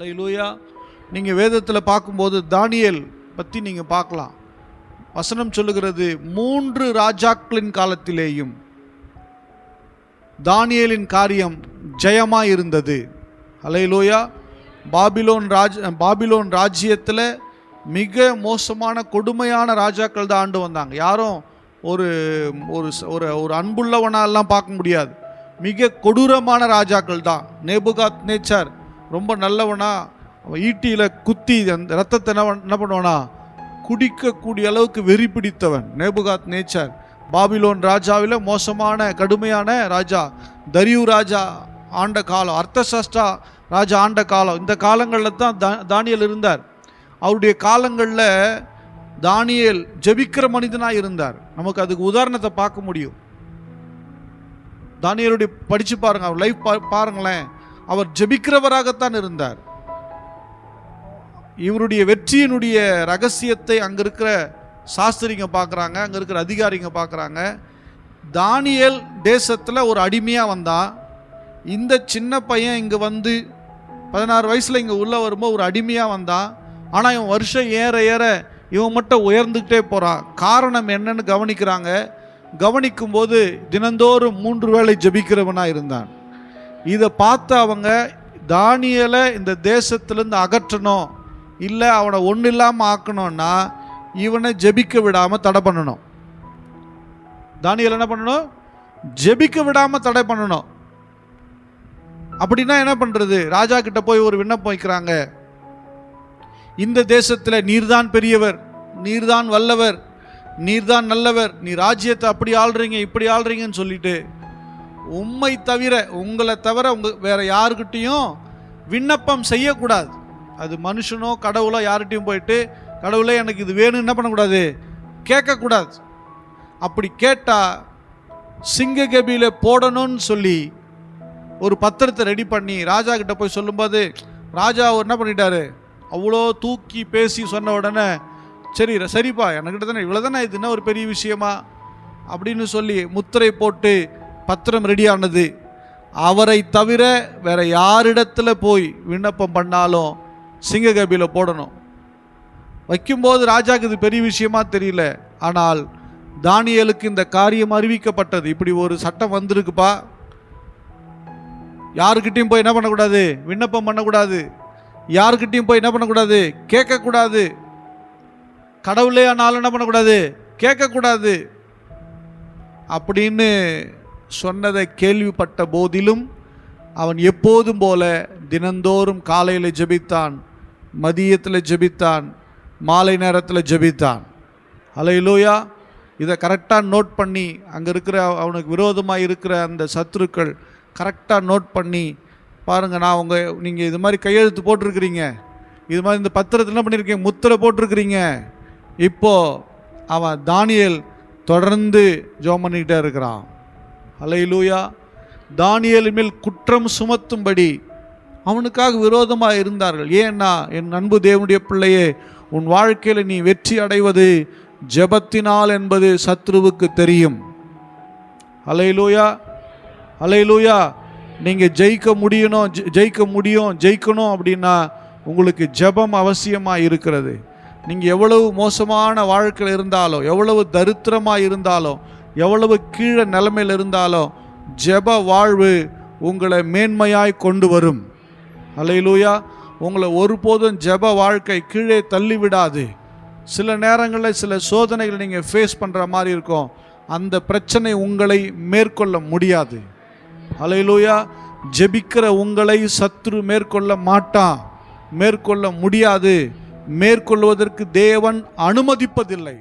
அல்லேலூயா. நீங்கள் வேதத்தில் பார்க்கும்போது தானியேல் பற்றி நீங்கள் பார்க்கலாம். வசனம் சொல்லுகிறது, 3 ராஜாக்களின் காலத்திலேயும் தானியேலின் காரியம் ஜெயமாக இருந்தது. அல்லேலூயா. பாபிலோன் ராஜ்யத்தில் மிக மோசமான கொடுமையான ராஜாக்கள் தான் ஆண்டு வந்தாங்க. யாரும் ஒரு ஒரு ஒரு அன்புள்ளவனாலாம் பார்க்க முடியாது. மிக கொடூரமான ராஜாக்கள் தான். நேபுகாத்நேச்சார் ரொம்ப நல்லவனா, அவன் ஈட்டியில் குத்தி அந்த ரத்தத்தை என்ன பண்ணுவானா, குடிக்கக்கூடிய அளவுக்கு வெறி பிடித்தவன் நேபுகாத்நேச்சார். பாபிலோன் ராஜாவில் மோசமான கடுமையான ராஜா. தரியு ராஜா ஆண்ட காலம், அர்த்தசாஸ்டா ராஜா ஆண்ட காலம். இந்த காலங்களில் தான் தானியேல் இருந்தார். அவருடைய காலங்களில் தானியேல் ஜெபிக்கிற மனிதனாக இருந்தார். நமக்கு அதுக்கு உதாரணத்தை பார்க்க முடியும். தானியேலுடைய படித்து பாருங்க, அவர் லைஃப் பாருங்களேன். அவர் ஜெபிக்கிறவராகத்தான் இருந்தார். இவருடைய வெற்றியினுடைய ரகசியத்தை அங்கே இருக்கிற சாஸ்திரிங்க பார்க்குறாங்க, அங்கே இருக்கிற அதிகாரிங்க பார்க்குறாங்க. தானியேல் தேசத்தில் ஒரு அடிமையாக வந்தான். இந்த சின்ன பையன் இங்கே வந்து 16 வயசில் இங்கே உள்ளே வரும்போது ஒரு அடிமையாக வந்தான். ஆனால் இவன் வருஷம் ஏற ஏற இவன் மட்டும் உயர்ந்துக்கிட்டே போகிறான். காரணம் என்னன்னு கவனிக்கிறாங்க. கவனிக்கும்போது தினந்தோறும் 3 வேளை ஜெபிக்கிறவனாக இருந்தான். இதை பார்த்து அவங்க தானியேலை இந்த தேசத்திலேருந்து அகற்றணும், இல்லை அவனை ஒன்றும் இல்லாமல் ஆக்கணும்னா இவனை ஜெபிக்க விடாமல் தடை பண்ணணும். தானியேல் என்ன பண்ணணும்? ஜெபிக்க விடாமல் தடை பண்ணணும். அப்படின்னா என்ன பண்ணுறது? ராஜா கிட்ட போய் ஒரு விண்ணப்பம் வைக்கிறாங்க. இந்த தேசத்தில் நீர்தான் பெரியவர், நீர்தான் வல்லவர், நீர்தான் நல்லவர், நீ ராஜ்யத்தை அப்படி ஆள்றீங்க இப்படி ஆள்றீங்கன்னு சொல்லிட்டு உம்மை தவிர, உங்களை தவிர வேற யாருக்கிட்டையும் விண்ணப்பம் செய்யக்கூடாது. அது மனுஷனோ கடவுளோ யார்கிட்டையும் போயிட்டு கடவுளே எனக்கு இது வேணும் என்ன பண்ணக்கூடாது, கேட்கக்கூடாது. அப்படி கேட்டால் சிங்க கபியில் போடணும்னு சொல்லி ஒரு பத்திரத்தை ரெடி பண்ணி ராஜா கிட்ட போய் சொல்லும்போது ராஜா அவர் என்ன பண்ணிட்டாரு, அவ்வளோ தூக்கி பேசி சொன்ன உடனே சரிப்பா என்கிட்ட தானே இவ்வளோ தானே, இது என்ன ஒரு பெரிய விஷயமா அப்படின்னு சொல்லி முத்திரை போட்டு பத்திரம் ரெடியானது. அவரை தவிர வேற யாரிடத்துல போய் விண்ணப்பம் பண்ணாலும் சிங்க கபியில் போடணும். வைக்கும்போது ராஜாவுக்கு இது பெரிய விஷயமா தெரியல. ஆனால் தானியேலுக்கு இந்த காரியம் அறிவிக்கப்பட்டது. இப்படி ஒரு சட்டம் வந்திருக்குப்பா, யாருக்கிட்டையும் போய் என்ன பண்ணக்கூடாது, விண்ணப்பம் பண்ணக்கூடாது, யாருக்கிட்டையும் போய் என்ன பண்ணக்கூடாது, கேட்கக்கூடாது. கடவுளே ஆனாலும் என்ன பண்ணக்கூடாது, கேட்கக்கூடாது அப்படின்னு சொன்னதை கேள்விப்பட்ட போதிலும் அவன் எப்போதும் போல தினந்தோறும் காலையில் ஜெபித்தான், மதியத்தில் ஜெபித்தான், மாலை நேரத்தில் ஜெபித்தான். அல்லேலூயா. இதை கரெக்டாக நோட் பண்ணி அங்கே இருக்கிற அவனுக்கு விரோதமாக இருக்கிற அந்த சத்துருக்கள் கரெக்டாக நோட் பண்ணி பாருங்கள், நீங்கள் இது மாதிரி கையெழுத்து போட்டிருக்கிறீங்க, இது மாதிரி இந்த பத்திரத்தில் என்ன பண்ணியிருக்கீங்க, முத்திரை போட்டிருக்கிறீங்க. இப்போது அவன் தானியேல் தொடர்ந்து ஜெபம் பண்ணிக்கிட்டே இருக்கிறான். அல்லேலூயா. தானியேல் மேல் குற்றம் சுமத்தும்படி அவனுக்காக விரோதமாக இருந்தார்கள். ஏன்னா என் அன்பு தேவனுடைய பிள்ளையே, உன் வாழ்க்கையில் நீ வெற்றி அடைவது ஜெபத்தினால் என்பது சத்ருவுக்கு தெரியும். அல்லேலூயா, அல்லேலூயா. நீங்கள் ஜெயிக்கணும் அப்படின்னா உங்களுக்கு ஜெபம் அவசியமாக இருக்கிறது. நீங்கள் எவ்வளவு மோசமான வாழ்க்கையில் இருந்தாலும், எவ்வளவு தரித்திரமாக இருந்தாலும், எவ்வளவு கீழே நிலைமையில் இருந்தாலும் ஜெப வாழ்வு உங்களை மேன்மையாய் கொண்டு வரும். அல்லேலூயா. உங்களை ஒருபோதும் ஜெப வாழ்க்கை கீழே தள்ளிவிடாது. சில நேரங்களில் சில சோதனைகளை நீங்கள் ஃபேஸ் பண்ணுற மாதிரி இருக்கும். அந்த பிரச்சனை உங்களை மேற்கொள்ள முடியாது. அல்லேலூயா. ஜெபிக்கிற உங்களை சத்ரு மேற்கொள்ள மாட்டான், மேற்கொள்ள முடியாது, மேற்கொள்வதற்கு தேவன் அனுமதிப்பதில்லை.